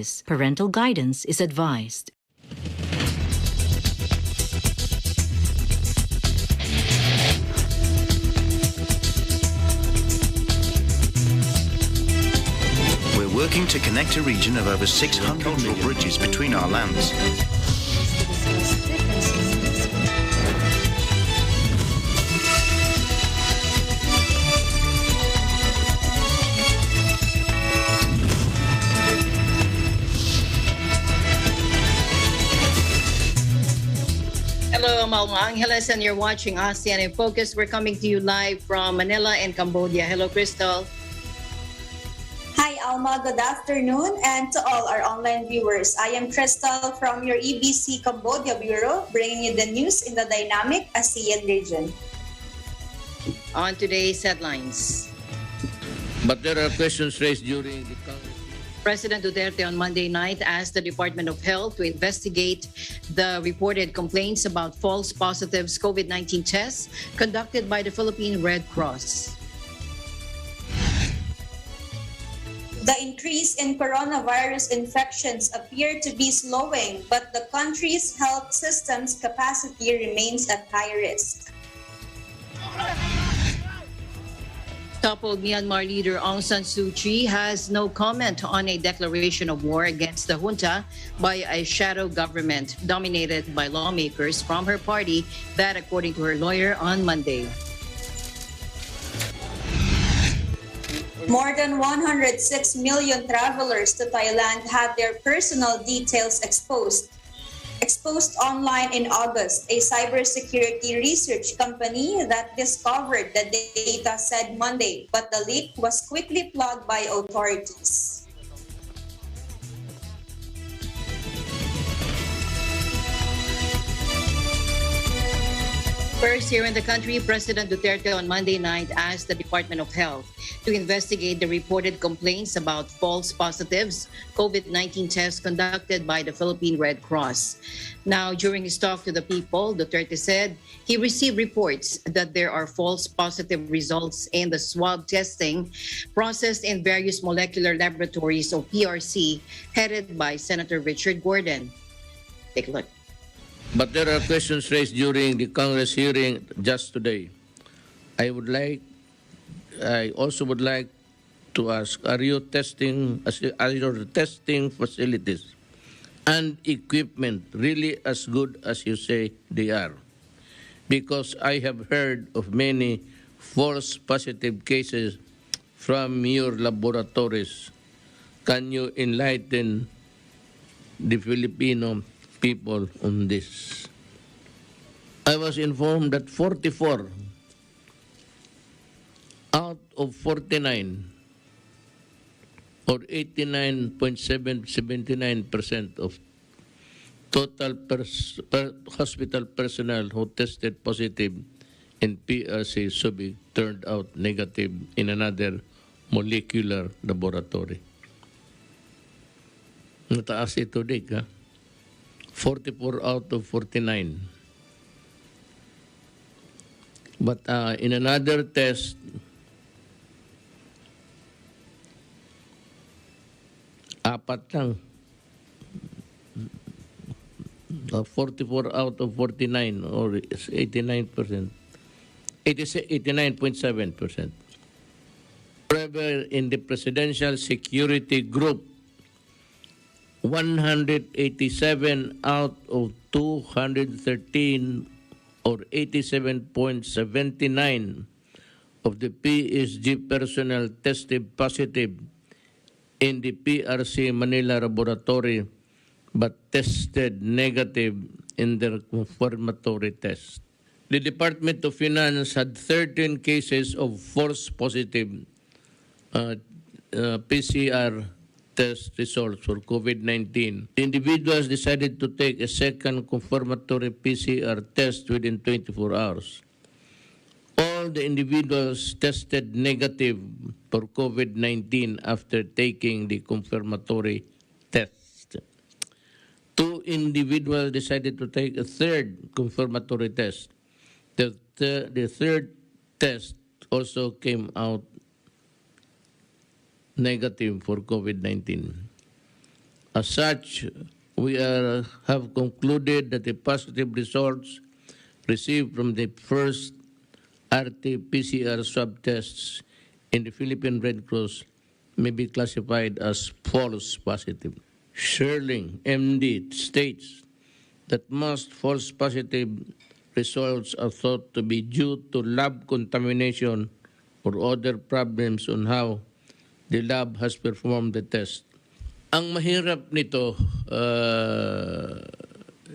practice. Parental guidance is advised. We're working to connect a region of over 600 cultural bridges between our lands. Hello, mga Angeles, and you're watching ASEAN in Focus. We're coming to you live from Manila and Cambodia. Hello, Crystal. Hi, Alma. Good afternoon. And to all our online viewers, I am Crystal from your EBC Cambodia Bureau, bringing you the news in the dynamic ASEAN region. On today's headlines. But there are questions raised during the Congress. President Duterte on Monday night asked the Department of Health to investigate the reported complaints about false positives COVID-19 tests conducted by the Philippine Red Cross. The increase in coronavirus infections appear to be slowing, but the country's health system's capacity remains at high risk. Toppled Myanmar leader Aung San Suu Kyi has no comment on a declaration of war against the junta by a shadow government dominated by lawmakers from her party, that according to her lawyer on Monday. More than 106 million travelers to Thailand had their personal details exposed online in August. A cybersecurity research company that discovered the data said Monday, but the leak was quickly plugged by authorities. First, here in the country, President Duterte on Monday night asked the Department of Health to investigate the reported complaints about false positives COVID-19 tests conducted by the Philippine Red Cross. Now, during his talk to the people, Duterte said he received reports that there are false positive results in the swab testing processed in various molecular laboratories, or PRC, headed by Senator Richard Gordon. Take a look. But there are questions raised during the Congress hearing just today. I also would like to ask, are your testing facilities and equipment really as good as you say they are? Because I have heard of many false positive cases from your laboratories. Can you enlighten the Filipino people on this? I was informed that 44 out of 49, or 89.79% of total hospital personnel who tested positive in PRC Subic turned out negative in another molecular laboratory. Nataas ito, Dick, ha? 44 out of 49. But in another test, apat lang. 44 out of 49, or 89%. 89.7%. However, in the Presidential Security Group, 187 out of 213, or 87.79% of the PSG personnel tested positive in the PRC Manila laboratory, but tested negative in their confirmatory test. The Department of Finance had 13 cases of false positive PCR test results for COVID-19. The individuals decided to take a second confirmatory PCR test within 24 hours. All the individuals tested negative for COVID-19 after taking the confirmatory test. 2 individuals decided to take a third confirmatory test. The third test also came out negative for COVID-19. As such, we have concluded that the positive results received from the first RT-PCR swab tests in the Philippine Red Cross may be classified as false positive. Sherling, MD, states that most false positive results are thought to be due to lab contamination or other problems on how the lab has performed the test. Ang mahirap nito,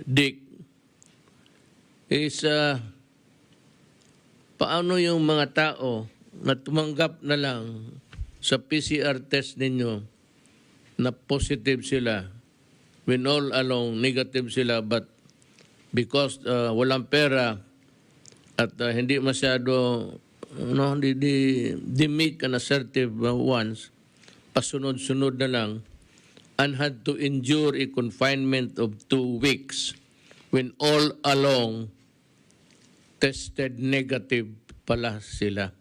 Dick, is paano yung mga tao na tumanggap na lang sa PCR test ninyo na positive sila when all along negative sila, but because walang pera at hindi masyado di meet ka na assertive ones, pasunod-sunod na lang, and had to endure a confinement of 2 weeks when all along tested negative pala sila.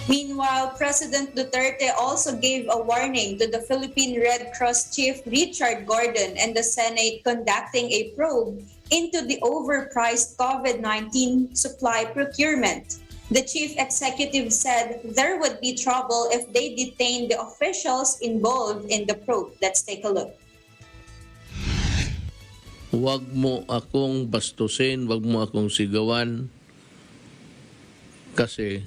Meanwhile, President Duterte also gave a warning to the Philippine Red Cross Chief Richard Gordon and the Senate conducting a probe into the overpriced COVID-19 supply procurement. The chief executive said there would be trouble if they detained the officials involved in the probe. Let's take a look. Huwag mo akong bastusin, huwag mo akong sigawan. Kasi,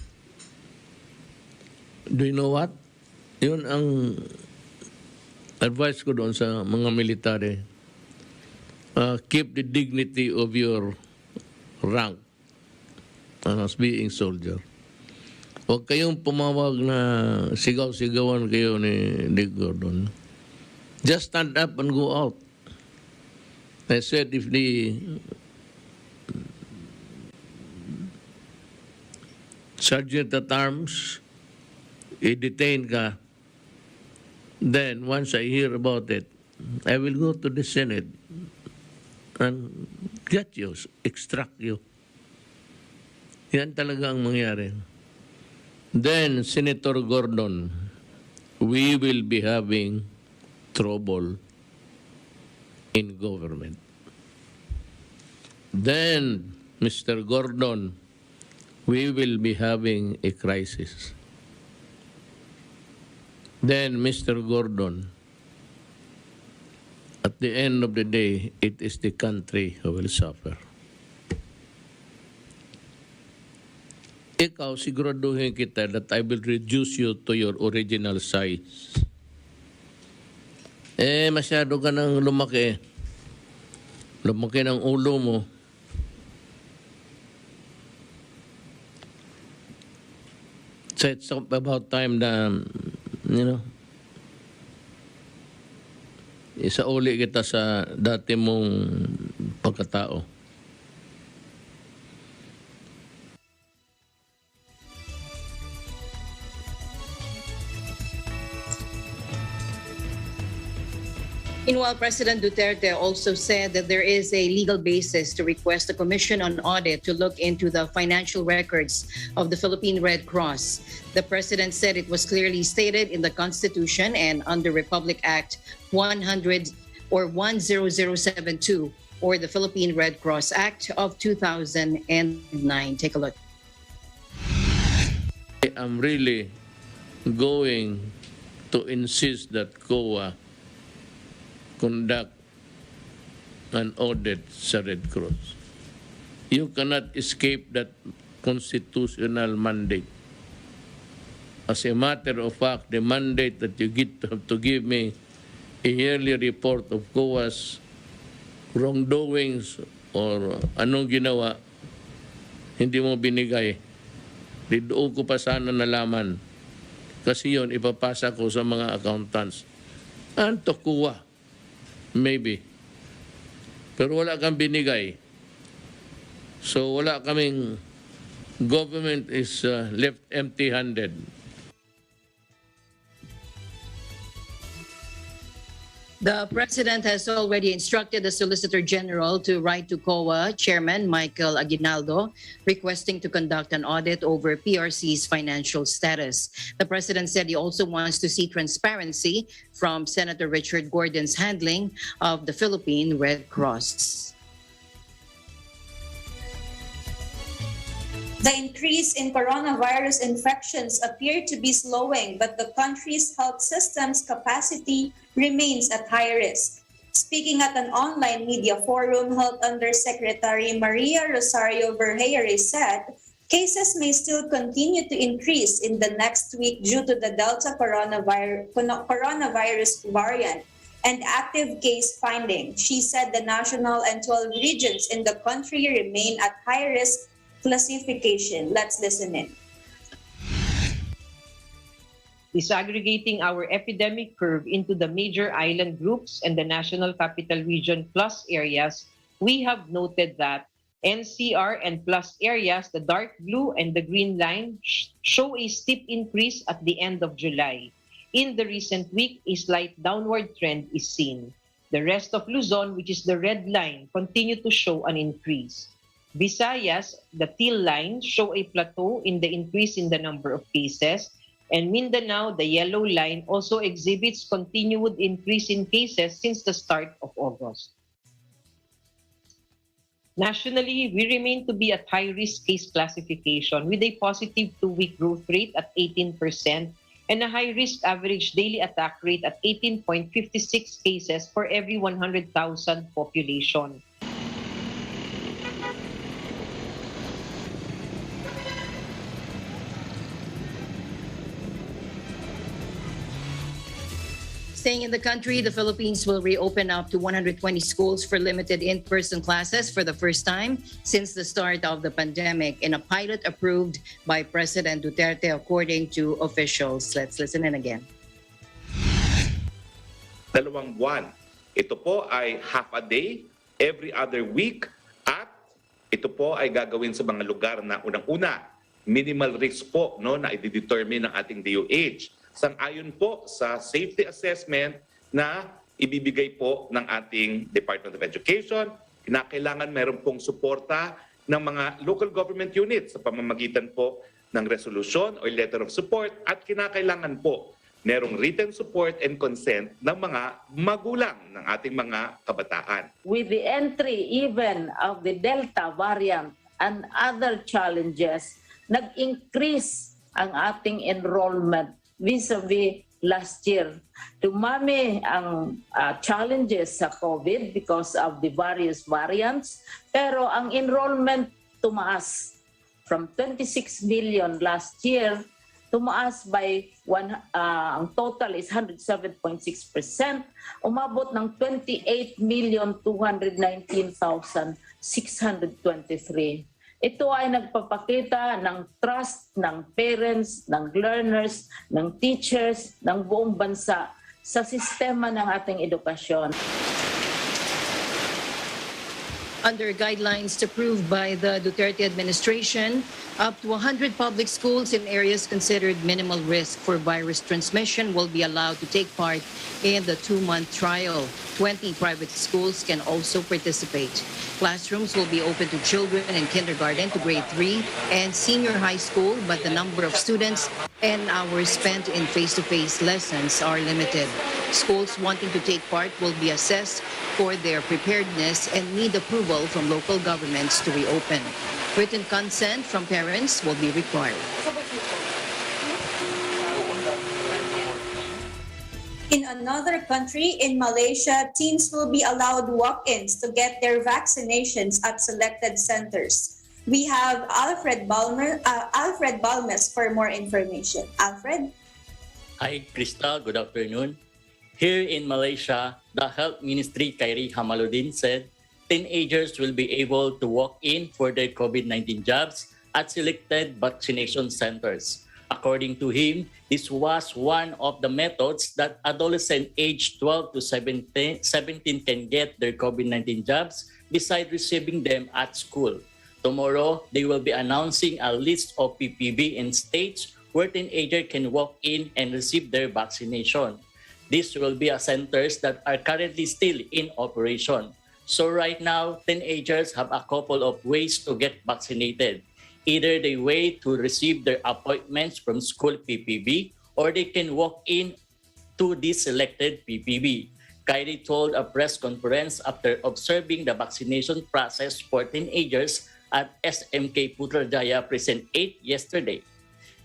do you know what? Yun ang advice ko doon sa mga military. Keep the dignity of your rank as being soldier. Huwag kayong pumawag na sigaw-sigawan kayo ni Dick Gordon. Just stand up and go out. I said if the sergeant at arms i-detain ka, then once I hear about it, I will go to the Senate and get you, extract you. Yan talaga ang mangyari. Then, Senator Gordon, we will be having trouble in government. Then, Mr. Gordon, we will be having a crisis. Then, Mr. Gordon, at the end of the day, it is the country who will suffer. Ikaw, siguraduhin kita that I will reduce you to your original size. Masyado ka nang lumaki. Lumaki ng ulo mo. So it's about time na, isauli kita sa dati mong pagkatao. Meanwhile, President Duterte also said that there is a legal basis to request a commission on audit to look into the financial records of the Philippine Red Cross. The president said it was clearly stated in the Constitution and under Republic Act 100 or 10072 or the Philippine Red Cross Act of 2009. Take a look. I'm really going to insist that COA conduct an audit sa Red Cross. You cannot escape that constitutional mandate. As a matter of fact, the mandate that you have to give me a yearly report of COA's wrongdoings or anong ginawa, hindi mo binigay. Doon ko pa sana nalaman. Kasi yun, ipapasa ko sa mga accountants. And to COA, maybe. Pero wala kang binigay. So wala kaming, government is left empty-handed. The President has already instructed the Solicitor General to write to COA Chairman Michael Aguinaldo requesting to conduct an audit over PRC's financial status. The President said he also wants to see transparency from Senator Richard Gordon's handling of the Philippine Red Cross. The increase in coronavirus infections appear to be slowing, but the country's health system's capacity remains at high risk. Speaking at an online media forum, Health Undersecretary Maria Rosario Vergeire said cases may still continue to increase in the next week due to the Delta coronavirus variant and active case finding. She said the national and 12 regions in the country remain at high risk classification. Let's listen in. Disaggregating our epidemic curve into the major island groups and the National Capital Region plus areas, we have noted that NCR and plus areas, the dark blue and the green line, show a steep increase at the end of July. In the recent week, a slight downward trend is seen. The rest of Luzon, which is the red line, continue to show an increase. Visayas, the teal line, show a plateau in the increase in the number of cases, and Mindanao, the yellow line, also exhibits continued increase in cases since the start of August. Nationally, we remain to be at high-risk case classification with a positive 2-week growth rate at 18% and a high-risk average daily attack rate at 18.56 cases for every 100,000 population. Staying in the country, the Philippines will reopen up to 120 schools for limited in-person classes for the first time since the start of the pandemic in a pilot approved by President Duterte, according to officials. Let's listen in again. 2 buwan. Ito po ay half a day, every other week, at ito po ay gagawin sa mga lugar na unang-una, minimal risk po no, na i-determine ng ating DOH. Sang-ayon po sa safety assessment na ibibigay po ng ating Department of Education. Kinakailangan meron pong suporta ng mga local government units sa pamamagitan po ng resolution o letter of support at kinakailangan po merong written support and consent ng mga magulang ng ating mga kabataan. With the entry even of the Delta variant and other challenges, nag-increase ang ating enrollment vis-a-vis last year. Dumami ang challenges sa COVID because of the various variants, pero ang enrollment tumaas from 26 million last year, tumaas by ang total is 107.6%, umabot ng 28,219,623. Ito ay nagpapakita ng trust ng parents, ng learners, ng teachers, ng buong bansa sa sistema ng ating edukasyon. Under guidelines approved by the Duterte administration, up to 100 public schools in areas considered minimal risk for virus transmission will be allowed to take part in the 2-month trial. 20 private schools can also participate. Classrooms will be open to children in kindergarten to grade 3 and senior high school, but the number of students and hours spent in face-to-face lessons are limited. Schools wanting to take part will be assessed for their preparedness and need approval from local governments to reopen. Written consent from parents will be required. In another country, in Malaysia, teens will be allowed walk-ins to get their vaccinations at selected centers. We have Alfred Balmes for more information. Alfred? Hi, Krista. Good afternoon. Here in Malaysia, the Health Ministry Khairi Hamaludin said teenagers will be able to walk in for their COVID-19 jabs at selected vaccination centers. According to him, this was one of the methods that adolescents aged 12 to 17 can get their COVID-19 jabs besides receiving them at school. Tomorrow, they will be announcing a list of PPV in states where teenagers can walk in and receive their vaccination. These will be centers that are currently still in operation. So right now, teenagers have a couple of ways to get vaccinated. Either they wait to receive their appointments from school PPB or they can walk in to this selected PPB. Kyrie told a press conference after observing the vaccination process for teenagers at SMK Putrajaya Precinct 8 yesterday.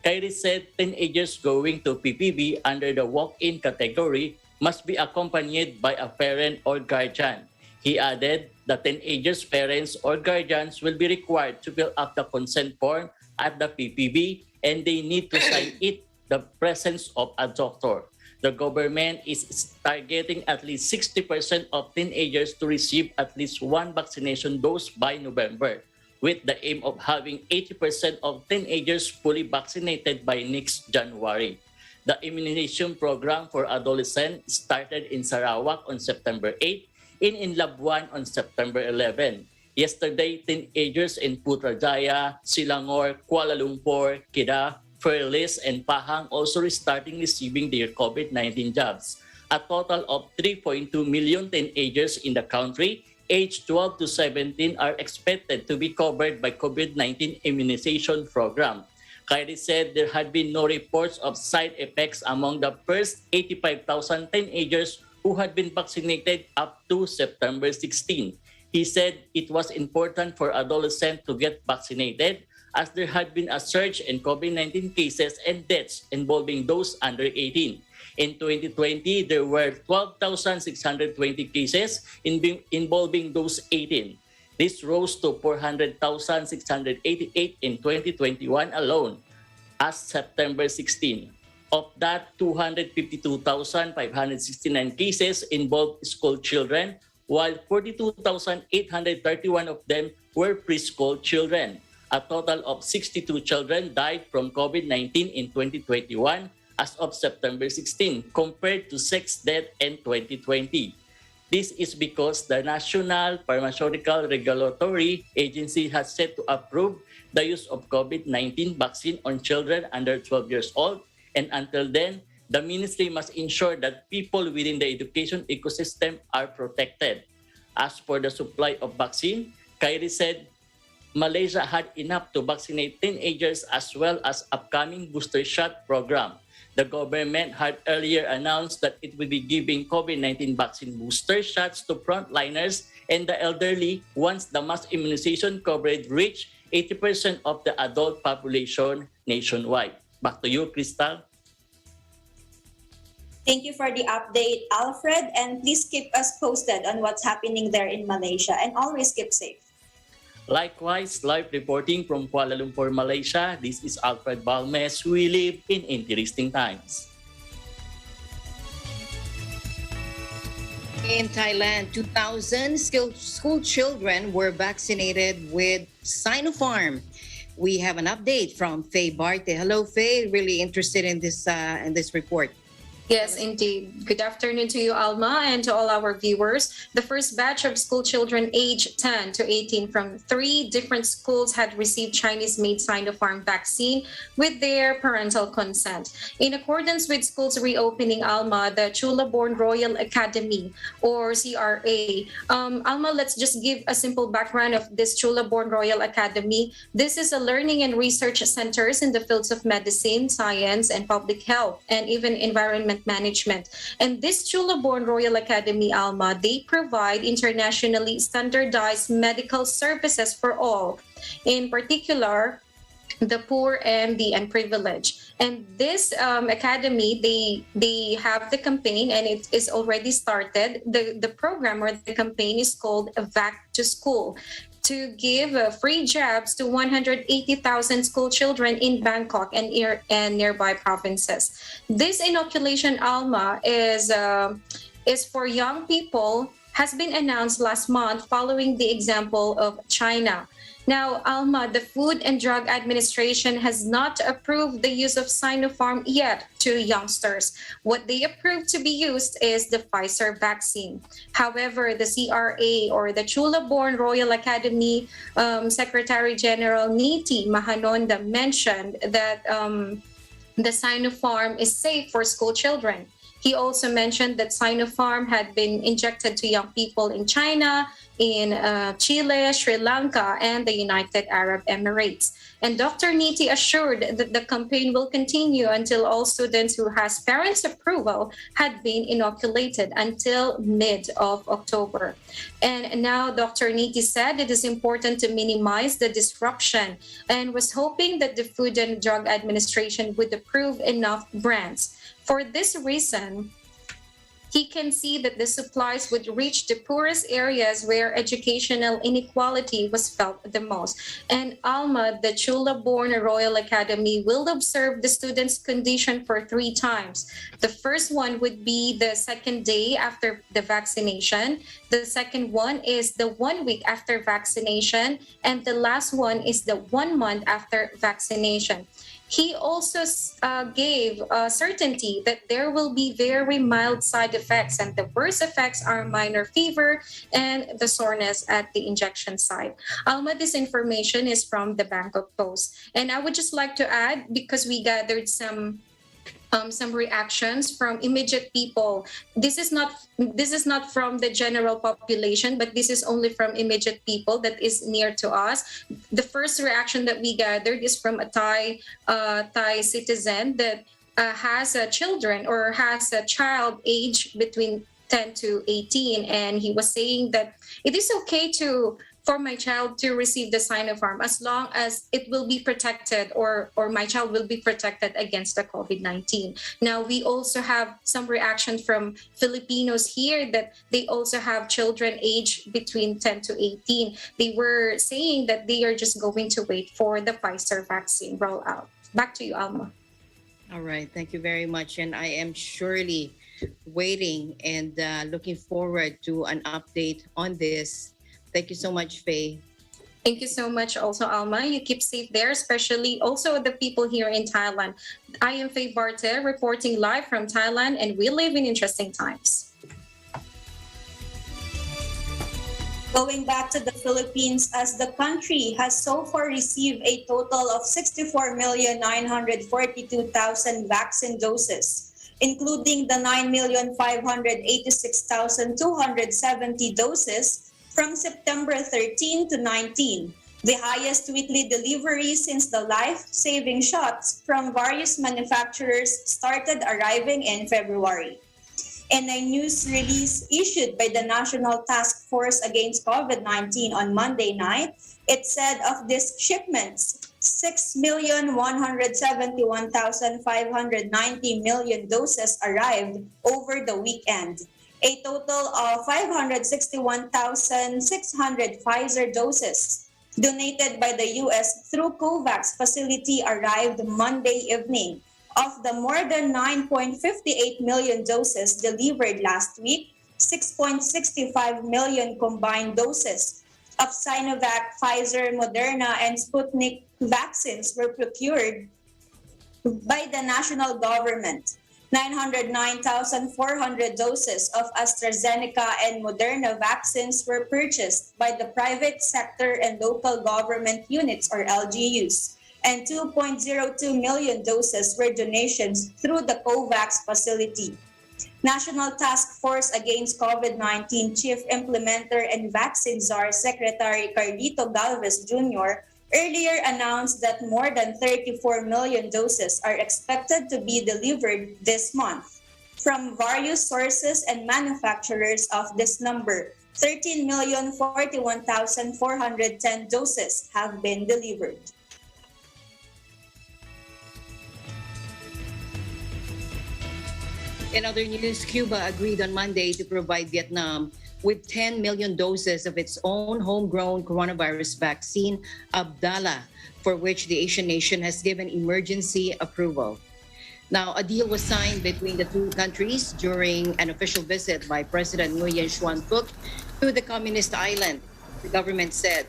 Kyrie said teenagers going to PPB under the walk-in category must be accompanied by a parent or guardian. He added that teenagers' parents or guardians will be required to fill up the consent form at the PPB and they need to sign it the presence of a doctor. The government is targeting at least 60% of teenagers to receive at least one vaccination dose by November, with the aim of having 80% of teenagers fully vaccinated by next January. The immunization program for adolescents started in Sarawak on September 8 and in Labuan on September 11. Yesterday, teenagers in Putrajaya, Selangor, Kuala Lumpur, Kedah, Perlis, and Pahang also restarting receiving their COVID-19 jabs. A total of 3.2 million teenagers in the country aged 12 to 17 are expected to be covered by COVID-19 immunization program. Kyrie said there had been no reports of side effects among the first 85,000 teenagers who had been vaccinated up to September 16. He said it was important for adolescents to get vaccinated as there had been a surge in COVID-19 cases and deaths involving those under 18. In 2020, there were 12,620 cases involving those 18. This rose to 400,688 in 2021 alone as September 16. Of that, 252,569 cases involved school children, while 42,831 of them were preschool children. A total of 62 children died from COVID-19 in 2021 as of September 16, compared to 6 deaths in 2020. This is because the National Pharmaceutical Regulatory Agency has set to approve the use of COVID-19 vaccine on children under 12 years old, and until then, the ministry must ensure that people within the education ecosystem are protected. As for the supply of vaccine, Kyrie said Malaysia had enough to vaccinate teenagers as well as upcoming booster shot program. The government had earlier announced that it will be giving COVID-19 vaccine booster shots to frontliners and the elderly once the mass immunization coverage reached 80% of the adult population nationwide. Back to you, Crystal. Thank you for the update, Alfred, and please keep us posted on what's happening there in Malaysia, and always keep safe. Likewise, live reporting from Kuala Lumpur, Malaysia, this is Alfred Balmes. We live in interesting times. In Thailand, 2,000 school children were vaccinated with Sinopharm. We have an update from Faye Barte. Hello, Faye. Really interested in this report. Yes, indeed. Good afternoon to you, Alma, and to all our viewers. The first batch of school children aged 10 to 18 from 3 different schools had received Chinese-made Sinopharm vaccine with their parental consent. In accordance with schools reopening, Alma, the Chula-born Royal Academy, or CRA. Alma, let's just give a simple background of this Chula-born Royal Academy. This is a learning and research centers in the fields of medicine, science, and public health, and even environment management. And this Chula-born Royal Academy, Alma, they provide internationally standardized medical services for all, in particular the poor and the unprivileged. And this academy, they have the campaign, and it is already started. The program or the campaign is called Back to School, to give free jabs to 180,000 school children in Bangkok and nearby provinces. This inoculation, Alma, is for young people, has been announced last month following the example of China. Now, Alma, the Food and Drug Administration has not approved the use of Sinopharm yet to youngsters. What they approved to be used is the Pfizer vaccine. However, the CRA, or the Chula-born Royal Academy Secretary General Niti Mahanonda, mentioned that the Sinopharm is safe for school children. He also mentioned that Sinopharm had been injected to young people in China, in Chile, Sri Lanka, and the United Arab Emirates. And Dr. Niti assured that the campaign will continue until all students who has parents' approval had been inoculated until mid of October. And now Dr. Niti said it is important to minimize the disruption and was hoping that the Food and Drug Administration would approve enough brands. For this reason, he can see that the supplies would reach the poorest areas where educational inequality was felt the most. And Alma, the Chula-born Royal Academy, will observe the students' condition for 3 times. The first one would be the second day after the vaccination. The second one is the 1 week after vaccination. And the last one is the 1 month after vaccination. He also gave certainty that there will be very mild side effects, and the worst effects are minor fever and the soreness at the injection site. Alma, this information is from the Bangkok Post. And I would just like to add, because we gathered some reactions from immediate people. This is not from the general population, but this is only from immediate people that is near to us. The first reaction that we gathered is from a Thai citizen that has children or has a child age between 10 to 18, and he was saying that it is okay for my child to receive the Sinopharm as long as it will be protected or my child will be protected against the COVID-19. Now, we also have some reaction from Filipinos here that they also have children aged between 10 to 18. They were saying that they are just going to wait for the Pfizer vaccine rollout. Back to you, Alma. All right. Thank you very much. And I am surely waiting and looking forward to an update on this. Thank you so much, Faye. Thank you so much also, Alma. You keep safe there, especially also the people here in Thailand. I am Faye Barte, reporting live from Thailand, and we live in interesting times. Going back to the Philippines, as the country has so far received a total of 64,942,000 vaccine doses, including the 9,586,270 doses from September 13 to 19, the highest weekly delivery since the life-saving shots from various manufacturers started arriving in February. In a news release issued by the National Task Force Against COVID-19 on Monday night, it said of these shipments, 6,171,590 million doses arrived over the weekend. A total of 561,600 Pfizer doses donated by the U.S. through COVAX facility arrived Monday evening. Of the more than 9.58 million doses delivered last week, 6.65 million combined doses of Sinovac, Pfizer, Moderna, and Sputnik vaccines were procured by the national government. 909,400 doses of AstraZeneca and Moderna vaccines were purchased by the private sector and local government units or LGUs, and 2.02 million doses were donations through the COVAX facility. National Task Force Against COVID-19 Chief Implementer and Vaccine Czar Secretary Carlito Galvez Jr. earlier announced that more than 34 million doses are expected to be delivered this month. From various sources and manufacturers of this number, 13,041,410 doses have been delivered. In other news, Cuba agreed on Monday to provide Vietnam with 10 million doses of its own homegrown coronavirus vaccine, Abdala, for which the Asian nation has given emergency approval. Now, a deal was signed between the two countries during an official visit by President Nguyen Xuan Phuc to the communist island. The government said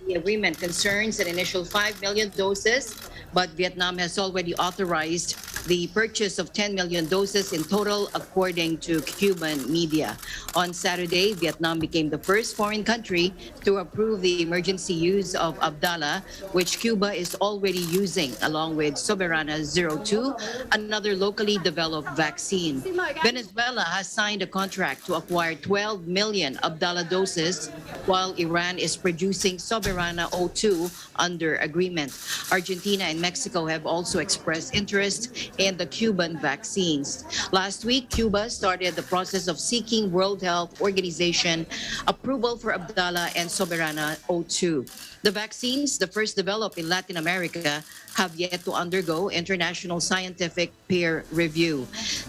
the agreement concerns an initial 5 million doses, but Vietnam has already authorized the purchase of 10 million doses in total, according to Cuban media. On Saturday, Vietnam became the first foreign country to approve the emergency use of Abdala, which Cuba is already using, along with Soberana 02, another locally developed vaccine. Venezuela has signed a contract to acquire 12 million Abdala doses, while Iran is producing Soberana 02 under agreement. Argentina and Mexico have also expressed interest in the Cuban vaccines. Last week, Cuba started the process of seeking World Health Organization approval for Abdala and Soberana 02. The vaccines, the first developed in Latin America, have yet to undergo international scientific peer review.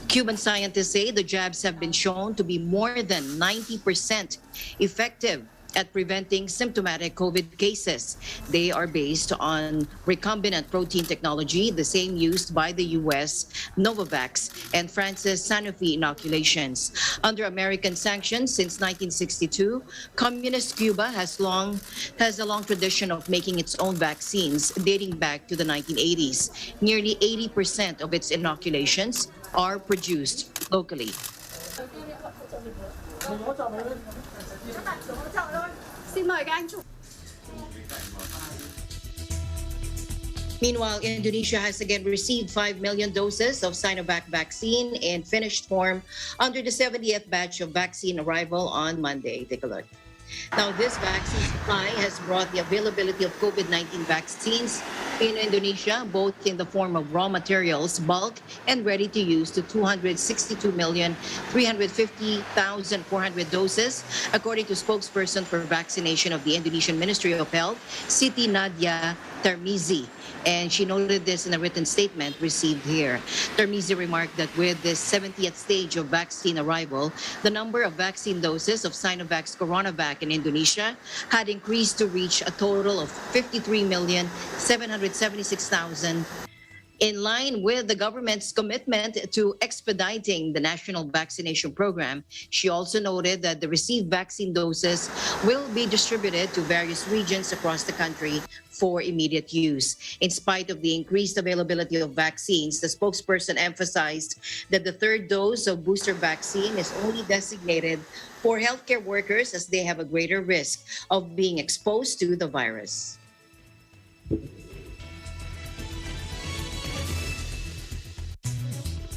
Cuban scientists say the jabs have been shown to be more than 90% effective at preventing symptomatic COVID cases. They are based on recombinant protein technology, the same used by the U.S. Novavax and France's Sanofi inoculations. Under American sanctions since 1962, Communist Cuba has a long tradition of making its own vaccines dating back to the 1980s. Nearly 80% of its inoculations are produced locally. Meanwhile, Indonesia has again received 5 million doses of Sinovac vaccine in finished form under the 70th batch of vaccine arrival on Monday. Take a look. Now, this vaccine supply has brought the availability of COVID-19 vaccines in Indonesia, both in the form of raw materials, bulk, and ready to use, to 262,350,400 doses, according to spokesperson for vaccination of the Indonesian Ministry of Health, Siti Nadia Tarmizi. And she noted this in a written statement received here. Tarmizi remarked that with this 70th stage of vaccine arrival, the number of vaccine doses of Sinovac's CoronaVac in Indonesia had increased to reach a total of 53,776,000, in line with the government's commitment to expediting the national vaccination program. She also noted that the received vaccine doses will be distributed to various regions across the country for immediate use. In spite of the increased availability of vaccines, the spokesperson emphasized that the third dose of booster vaccine is only designated for healthcare workers, as they have a greater risk of being exposed to the virus.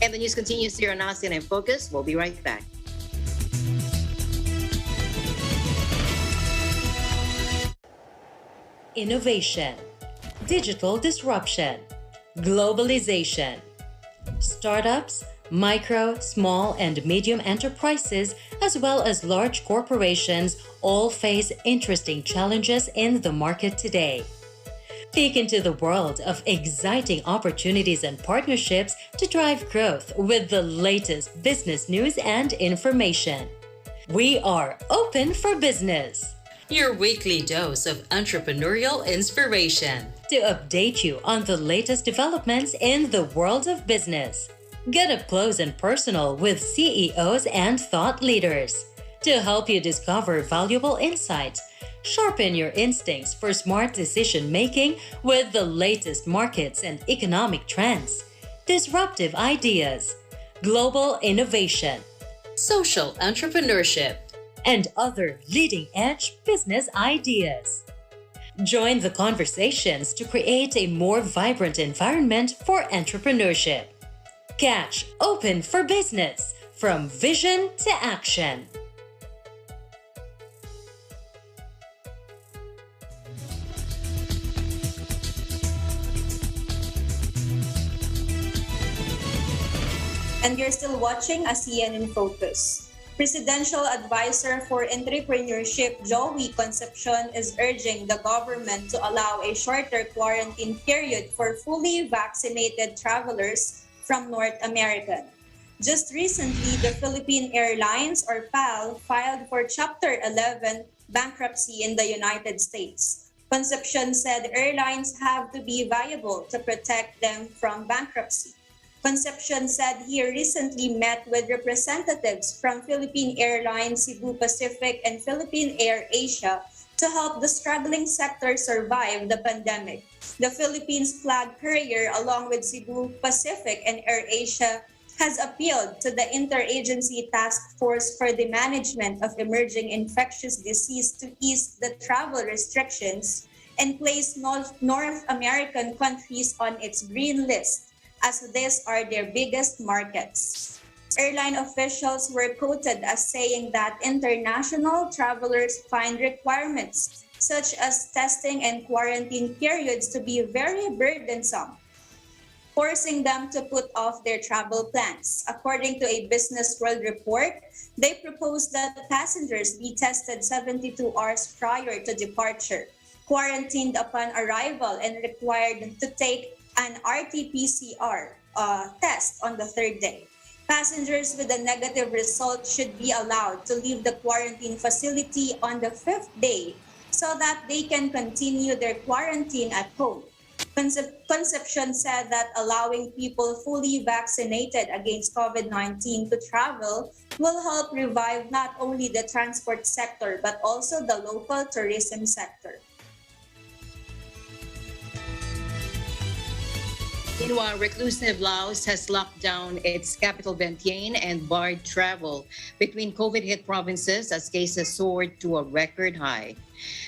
And the news continues here on ASEAN in Focus. We'll be right back. Innovation, digital disruption, globalization. Startups, micro, small, and medium enterprises, as well as large corporations, all face interesting challenges in the market today. Peek into the world of exciting opportunities and partnerships to drive growth with the latest business news and information. We are open for business, your weekly dose of entrepreneurial inspiration to update you on the latest developments in the world of business. Get up close and personal with CEOs and thought leaders to help you discover valuable insights. Sharpen your instincts for smart decision-making with the latest markets and economic trends, disruptive ideas, global innovation, social entrepreneurship, and other leading-edge business ideas. Join the conversations to create a more vibrant environment for entrepreneurship. Catch Open for Business, from vision to action. And you're still watching ASEAN in Focus. Presidential Advisor for Entrepreneurship Joey Concepcion is urging the government to allow a shorter quarantine period for fully vaccinated travelers from North America. Just recently, the Philippine Airlines, or PAL, filed for Chapter 11 bankruptcy in the United States. Concepcion said airlines have to be viable to protect them from bankruptcy. Concepcion said he recently met with representatives from Philippine Airlines, Cebu Pacific, and Philippine Air Asia To help the struggling sector survive the pandemic, the Philippines flag carrier, along with Cebu Pacific and AirAsia, has appealed to the Interagency Task Force for the Management of Emerging Infectious Disease to ease the travel restrictions and place North American countries on its green list, as these are their biggest markets. Airline officials were quoted as saying that international travelers find requirements such as testing and quarantine periods to be very burdensome, forcing them to put off their travel plans. According to a Business World report, they proposed that passengers be tested 72 hours prior to departure, quarantined upon arrival, and required to take an RT-PCR test on the third day. Passengers with a negative result should be allowed to leave the quarantine facility on the fifth day so that they can continue their quarantine at home. Concepcion said that allowing people fully vaccinated against COVID-19 to travel will help revive not only the transport sector but also the local tourism sector. Meanwhile, reclusive Laos has locked down its capital Vientiane and barred travel between COVID-hit provinces as cases soared to a record high.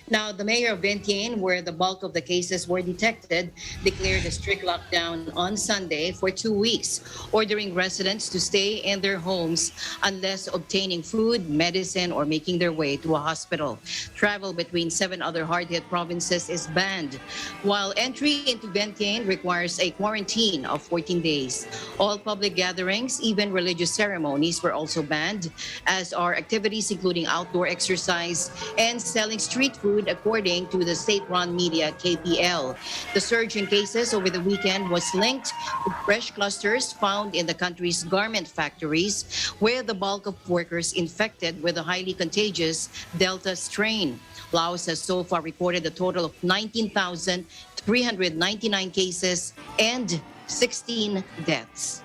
Now, the mayor of Vientiane, where the bulk of the cases were detected, declared a strict lockdown on Sunday for 2 weeks, ordering residents to stay in their homes unless obtaining food, medicine, or making their way to a hospital. Travel between 7 other hard-hit provinces is banned, while entry into Vientiane requires a quarantine of 14 days. All public gatherings, even religious ceremonies, were also banned, as are activities including outdoor exercise and selling street food, according to the state-run media KPL. The surge in cases over the weekend was linked to fresh clusters found in the country's garment factories, where the bulk of workers infected with the highly contagious Delta strain. Laos has so far reported a total of 19,399 cases and 16 deaths.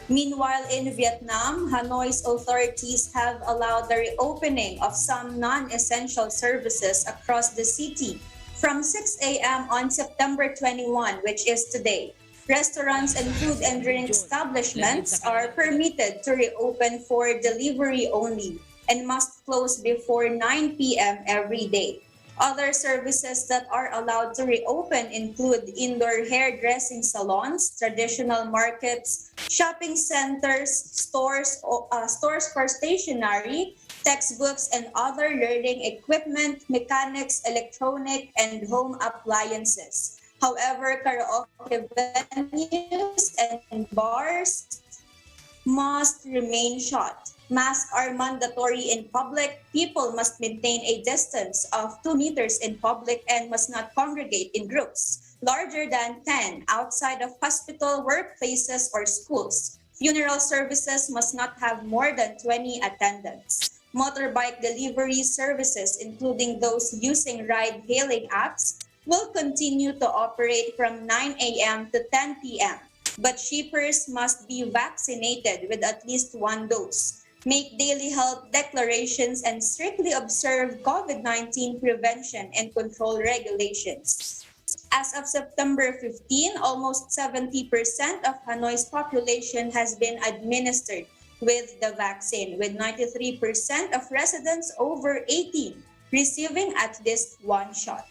Meanwhile, in Vietnam, Hanoi's authorities have allowed the reopening of some non-essential services across the city from 6 a.m. on September 21, which is today. Restaurants and food and drink establishments are permitted to reopen for delivery only and must close before 9 p.m. every day. Other services that are allowed to reopen include indoor hairdressing salons, traditional markets, shopping centers, stores for stationery, textbooks, and other learning equipment, mechanics, electronic, and home appliances. However, karaoke venues and bars must remain shut. Masks are mandatory in public. People must maintain a distance of 2 meters in public and must not congregate in groups larger than 10 outside of hospital, workplaces, or schools. Funeral services must not have more than 20 attendants. Motorbike delivery services, including those using ride-hailing apps, will continue to operate from 9 a.m. to 10 p.m. But shippers must be vaccinated with at least 1 dose, make daily health declarations, and strictly observe COVID-19 prevention and control regulations. As of September 15, almost 70% of Hanoi's population has been administered with the vaccine, with 93% of residents over 18 receiving at least 1 shot.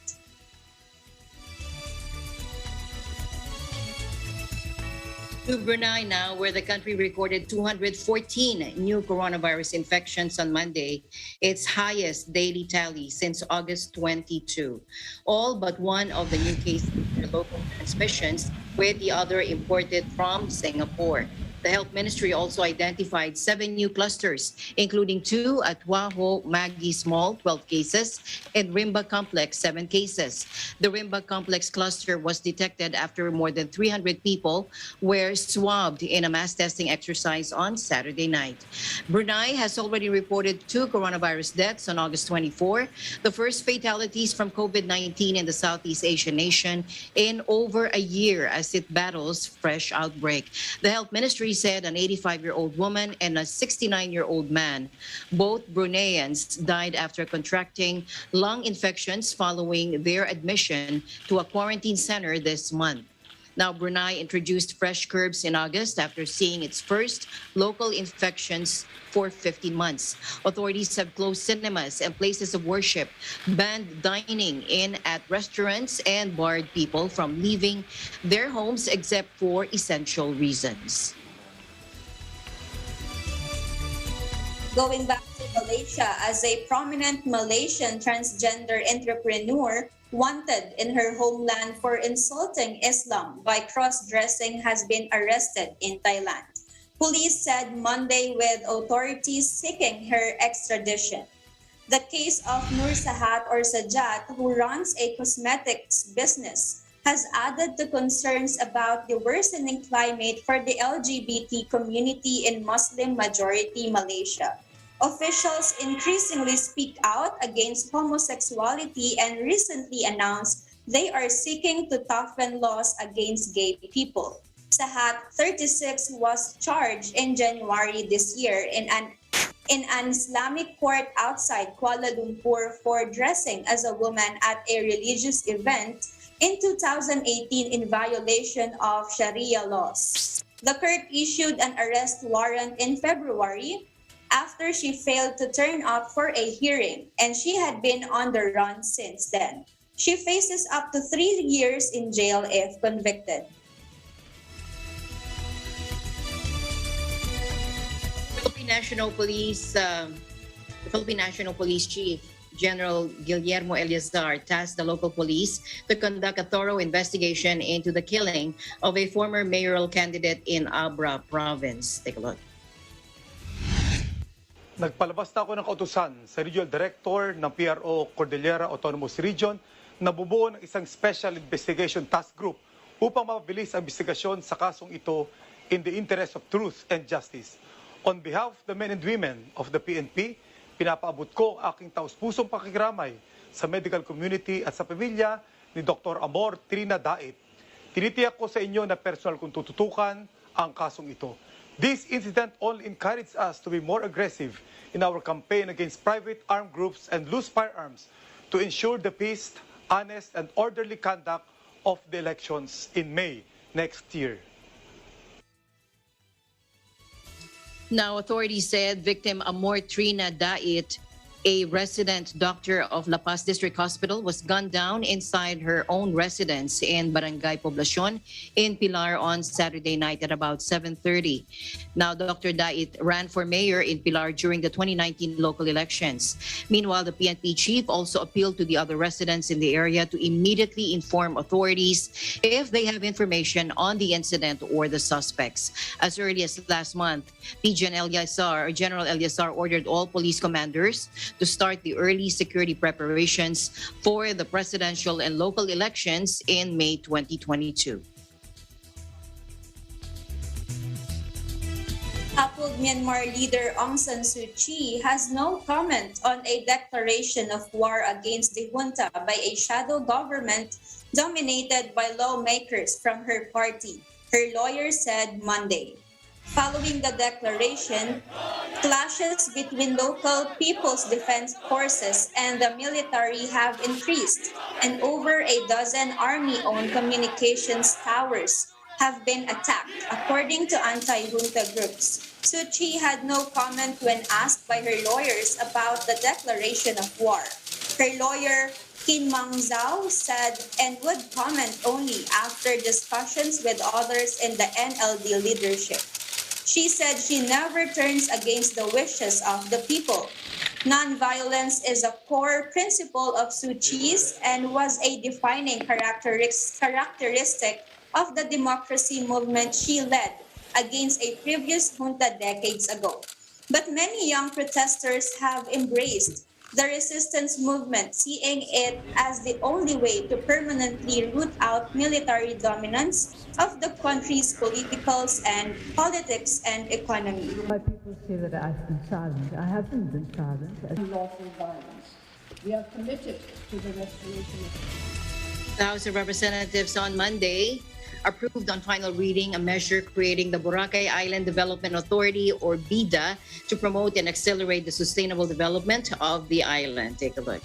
To Brunei now, where the country recorded 214 new coronavirus infections on Monday, its highest daily tally since August 22. All but one of the new cases were local transmissions, with the other imported from Singapore. The Health Ministry also identified 7 new clusters, including 2 at Waho Maggie's Mall, 12 cases, and Rimba Complex, 7 cases. The Rimba Complex cluster was detected after more than 300 people were swabbed in a mass testing exercise on Saturday night. Brunei has already reported 2 coronavirus deaths on August 24, the first fatalities from COVID-19 in the Southeast Asian nation in over a year as it battles fresh outbreak. The Health Ministry Authorities said an 85-year-old woman and a 69-year-old man, both Bruneians, died after contracting lung infections following their admission to a quarantine center this month. Now, Brunei introduced fresh curbs in August after seeing its first local infections for 15 months. Authorities have closed cinemas and places of worship, banned dining in at restaurants, and barred people from leaving their homes except for essential reasons. Going back to Malaysia, as a prominent Malaysian transgender entrepreneur wanted in her homeland for insulting Islam by cross-dressing has been arrested in Thailand. Police said Monday, with authorities seeking her extradition. The case of Nur Sahat or Sajat, who runs a cosmetics business, has added to concerns about the worsening climate for the LGBT community in Muslim-majority Malaysia. Officials increasingly speak out against homosexuality and recently announced they are seeking to toughen laws against gay people. Sahat, 36, was charged in January this year in an Islamic court outside Kuala Lumpur for dressing as a woman at a religious event in 2018 in violation of Sharia laws. The court issued an arrest warrant in February after she failed to turn up for a hearing, and she had been on the run since then. She faces up to 3 years in jail if convicted. Philippine National Police Chief General Guillermo Eleazar tasked the local police to conduct a thorough investigation into the killing of a former mayoral candidate in Abra province. Take a look. Nagpalabas na ako ng kautusan sa Regional Director ng PRO Cordillera Autonomous Region na bubuo ng isang Special Investigation Task Group upang mapabilis ang investigasyon sa kasong ito in the interest of truth and justice. On behalf of the men and women of the PNP, pinapaabot ko ang aking taus-pusong pakikiramay sa medical community at sa pamilya ni Dr. Amor Trina Dait. Tinitiyak ko sa inyo na personal kong tututukan ang kasong ito. This incident only encouraged us to be more aggressive in our campaign against private armed groups and loose firearms to ensure the peace, honest, and orderly conduct of the elections in May next year. Now, authorities said victim Amor Trina Dait, a resident doctor of La Paz District Hospital, was gunned down inside her own residence in Barangay Poblacion in Pilar on Saturday night at about 7:30. Now, Dr. Dait ran for mayor in Pilar during the 2019 local elections. Meanwhile, the PNP chief also appealed to the other residents in the area to immediately inform authorities if they have information on the incident or the suspects. As early as last month, General Eleazar ordered all police commanders to start the early security preparations for the presidential and local elections in May 2022. Toppled Myanmar leader Aung San Suu Kyi has no comment on a declaration of war against the junta by a shadow government dominated by lawmakers from her party, her lawyer said Monday. Following the declaration, clashes between local People's Defense Forces and the military have increased, and over a dozen army-owned communications towers have been attacked, according to anti-junta groups. Suu Kyi had no comment when asked by her lawyers about the declaration of war. Her lawyer, Kin Mang Zhao, said and would comment only after discussions with others in the NLD leadership. She said she never turns against the wishes of the people. Nonviolence is a core principle of Suu Kyi's and was a defining characteristic of the democracy movement she led against a previous junta decades ago. But many young protesters have embraced the resistance movement, seeing it as the only way to permanently root out military dominance of the country's politics and economy. My people say that I've been silent. I haven't been silent. Lawful violence. We are committed to the restoration of... The House of Representatives on Monday approved on final reading a measure creating the Boracay Island Development Authority, or BIDA, to promote and accelerate the sustainable development of the island. Take a look.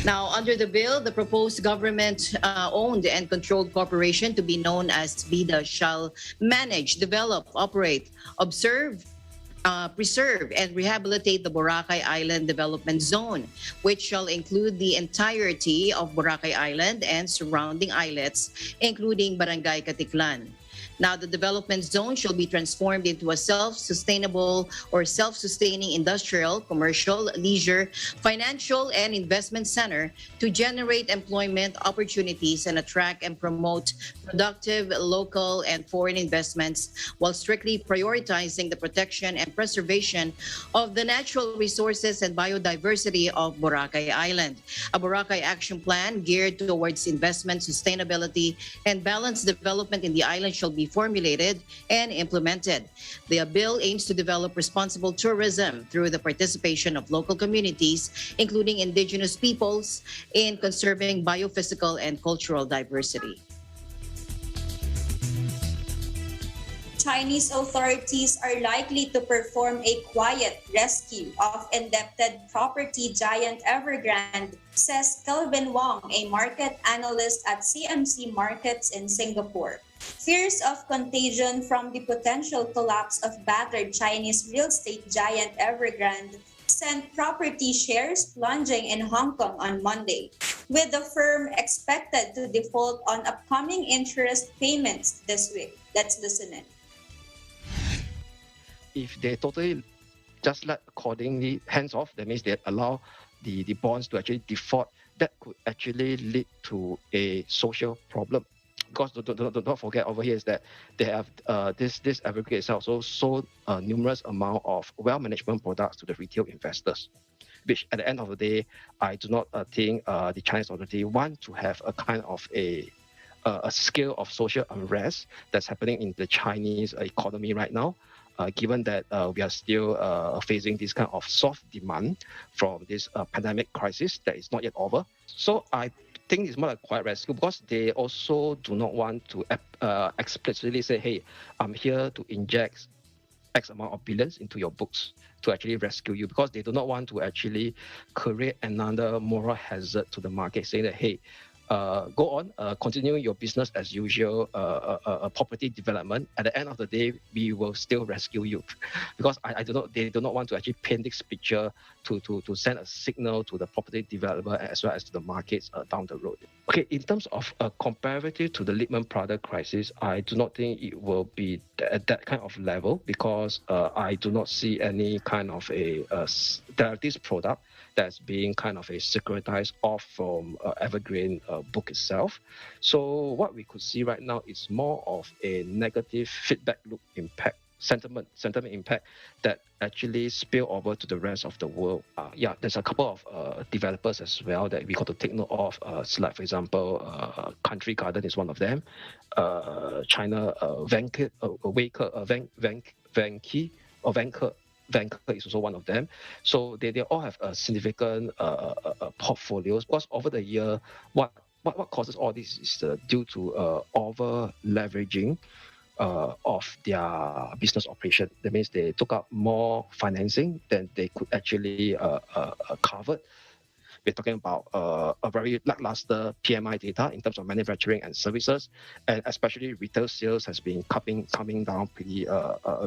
Now, under the bill, the proposed government-owned and controlled corporation to be known as BIDA shall manage, develop, operate, observe, preserve, and rehabilitate the Boracay Island Development Zone, which shall include the entirety of Boracay Island and surrounding islets, including Barangay Katiklan. Now, the development zone shall be transformed into a self-sustainable or self-sustaining industrial, commercial, leisure, financial, and investment center to generate employment opportunities and attract and promote productive local and foreign investments, while strictly prioritizing the protection and preservation of the natural resources and biodiversity of Boracay Island. A Boracay Action Plan geared towards investment, sustainability, and balanced development in the island shall be formulated and implemented. The bill aims to develop responsible tourism through the participation of local communities, including indigenous peoples, in conserving biophysical and cultural diversity. Chinese authorities are likely to perform a quiet rescue of indebted property giant Evergrande, says Kelvin Wong, a market analyst at CMC Markets in Singapore. Fears of contagion from the potential collapse of battered Chinese real estate giant Evergrande sent property shares plunging in Hong Kong on Monday, with the firm expected to default on upcoming interest payments this week. Let's listen in. If they totally just let accordingly hands off, that means they allow the bonds to actually default, that could actually lead to a social problem. Because don't forget over here is that they have this Evergrande itself also sold numerous amount of wealth management products to the retail investors, which at the end of the day, I do not think the Chinese authority want to have a kind of a scale of social unrest that's happening in the Chinese economy right now. Given that we are still facing this kind of soft demand from this pandemic crisis that is not yet over. So I think it's more like quiet rescue because they also do not want to explicitly say, hey, I'm here to inject X amount of billions into your books to actually rescue you, because they do not want to actually create another moral hazard to the market, saying that, hey, go on, continue your business as usual, property development. At the end of the day, we will still rescue you, because they do not want to actually paint this picture to send a signal to the property developer as well as to the markets down the road. Okay, in terms of comparative to the Lehman Brothers crisis, I do not think it will be at that kind of level, because I do not see any kind of a derivatives product that's being kind of a securitized off from Evergrande book itself. So what we could see right now is more of a negative feedback loop impact, sentiment impact that actually spill over to the rest of the world. Yeah, there's a couple of developers as well that we got to take note of. Like for example, Country Garden is one of them. China, Vanke is also one of them. So they all have a significant portfolios, because over the year, what causes all this is due to over leveraging of their business operation. That means they took out more financing than they could actually cover. We're talking about a very lackluster PMI data in terms of manufacturing and services, and especially retail sales has been coming down pretty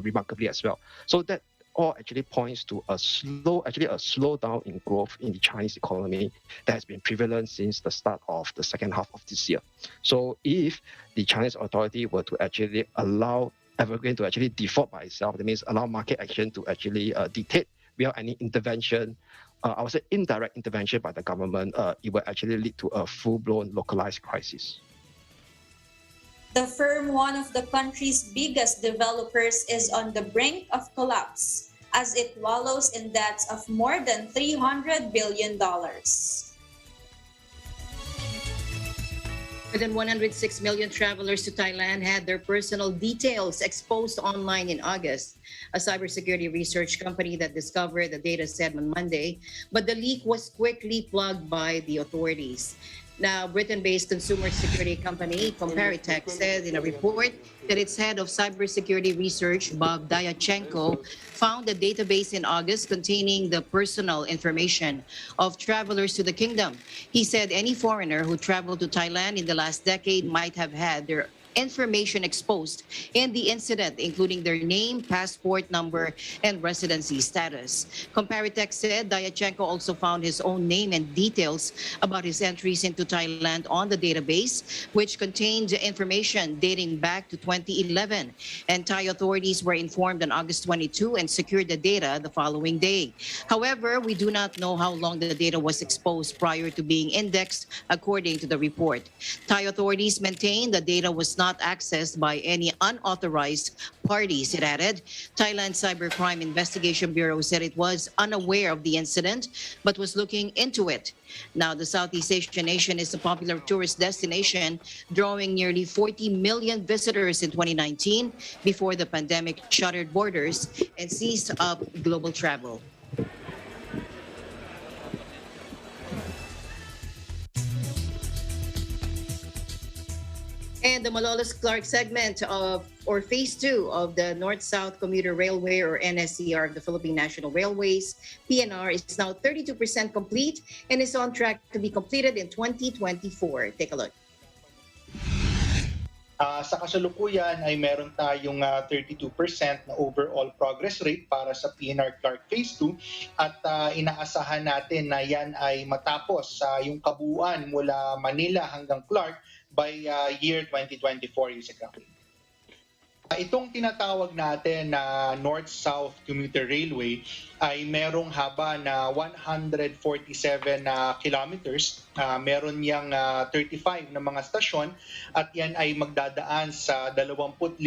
remarkably as well. So that all actually points to a slowdown in growth in the Chinese economy that has been prevalent since the start of the second half of this year. So if the Chinese authority were to actually allow Evergrande to actually default by itself, that means allow market action to actually dictate without any intervention, I would say indirect intervention by the government, it will actually lead to a full-blown localized crisis. The firm, one of the country's biggest developers, is on the brink of collapse as it wallows in debts of more than $300 billion. More than 106 million travelers to Thailand had their personal details exposed online in August, a cybersecurity research company that discovered the data said on Monday, but the leak was quickly plugged by the authorities. Now, Britain-based consumer security company Comparitech said in a report that its head of cybersecurity research, Bob Dyachenko, found a database in August containing the personal information of travelers to the kingdom. He said any foreigner who traveled to Thailand in the last decade might have had their information exposed in the incident, including their name, passport number, and residency status. Comparitech said Dyachenko also found his own name and details about his entries into Thailand on the database, which contained information dating back to 2011. And Thai authorities were informed on August 22 and secured the data the following day. However, we do not know how long the data was exposed prior to being indexed, according to the report. Thai authorities maintain the data was not accessed by any unauthorized parties, it added. Thailand's Cybercrime Investigation Bureau said it was unaware of the incident, but was looking into it. Now, the Southeast Asian nation is a popular tourist destination, drawing nearly 40 million visitors in 2019 before the pandemic shuttered borders and seized up global travel. And the Malolos-Clark segment or Phase 2 of the North-South Commuter Railway, or NSCR, of the Philippine National Railways, PNR, is now 32% complete and is on track to be completed in 2024. Take a look. Sa kasalukuyan ay meron tayong 32% na overall progress rate para sa PNR Clark Phase 2 at inaasahan natin na yan ay matapos yung kabuuan mula Manila hanggang Clark by year 2024, exactly. Itong tinatawag natin na North-South Commuter Railway ay merong haba na 147 kilometers. Meron niyang 35 na mga stasyon at yan ay magdadaan sa 25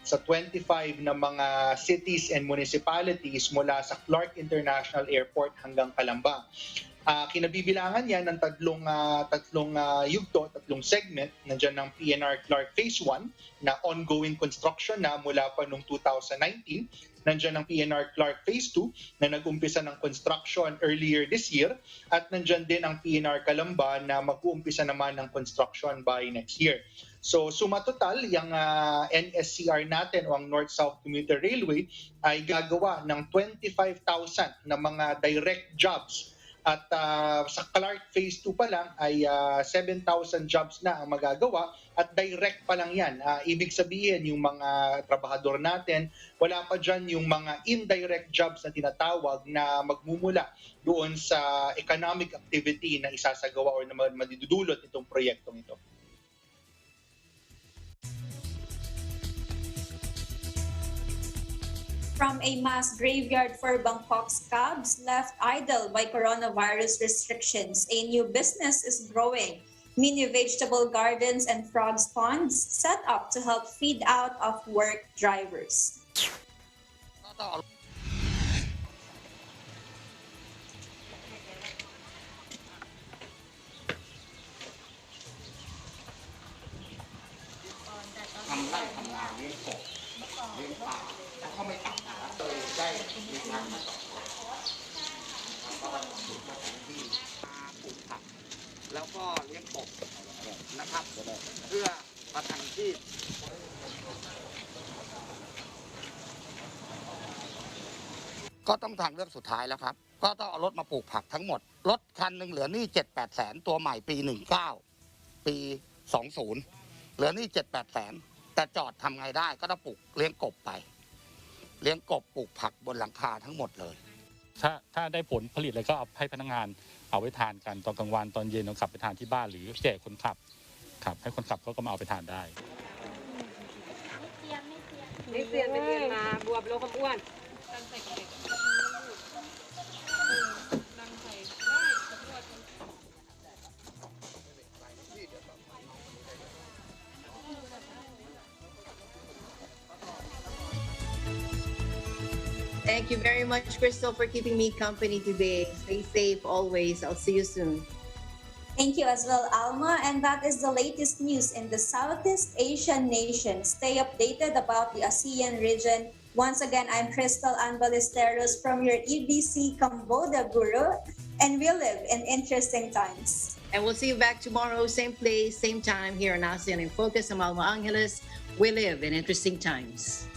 sa 25 na mga cities and municipalities mula sa Clark International Airport hanggang Calamba. Kinabibilangan yan ng tatlong yugto, tatlong segment. Nandiyan ng PNR Clark Phase 1 na ongoing construction na mula pa noong 2019. Nandiyan ang PNR Clark Phase 2 na nag-umpisa ng construction earlier this year. At nandiyan din ang PNR Calamba na mag-uumpisa naman ng construction by next year. So suma total, yung NSCR natin o ang North-South Commuter Railway ay gagawa ng 25,000 na mga direct jobs. At sa Clark Phase 2 pa lang ay 7,000 jobs na ang magagawa at direct pa lang yan. Ibig sabihin yung mga trabahador natin, wala pa dyan yung mga indirect jobs na tinatawag na magmumula doon sa economic activity na isasagawa o na madidudulot itong proyektong ito. From a mass graveyard for Bangkok's cabs left idle by coronavirus restrictions, a new business is growing. Mini vegetable gardens and frogs ponds set up to help feed out of work drivers.ก็ต้องทางเลือกสุดท้ายแล้วครับก็ต้องเอารถมาปลูกผักทั้งหมดรถคันหนึ่งเหลือหนี้ 7-8 แสนตัวใหม่ปี 19 ปี 20เหลือหนี้ 7-8 แสนแต่จอดทำไงได้ก็ต้องปลูกเลี้ยงกบไปเลี้ยงกบปลูกผักบนหลังคาทั้งหมดเลยถ้าได้ผลผลิตเลยก็เอาให้พนักงานเอาไว้ทานกันตอนกลางวันตอนเย็นเราขับไปทานที่บ้านหรือแจกคนขับครับให้คนขับเขาก็มาเอาไปทานได้ไม่เซียนไปเรียนมาบวบโลกอ้วนThank you very much, Crystal, for keeping me company today. Stay safe always. I'll see you soon. Thank you as well, Alma. And that is the latest news in the Southeast Asian nation. Stay updated about the ASEAN region. Once again, I'm Crystal Ann Ballesteros from your EBC Cambodia Bureau. And we live in interesting times. And we'll see you back tomorrow, same place, same time here on ASEAN in Focus. I'm Alma Angeles. We live in interesting times.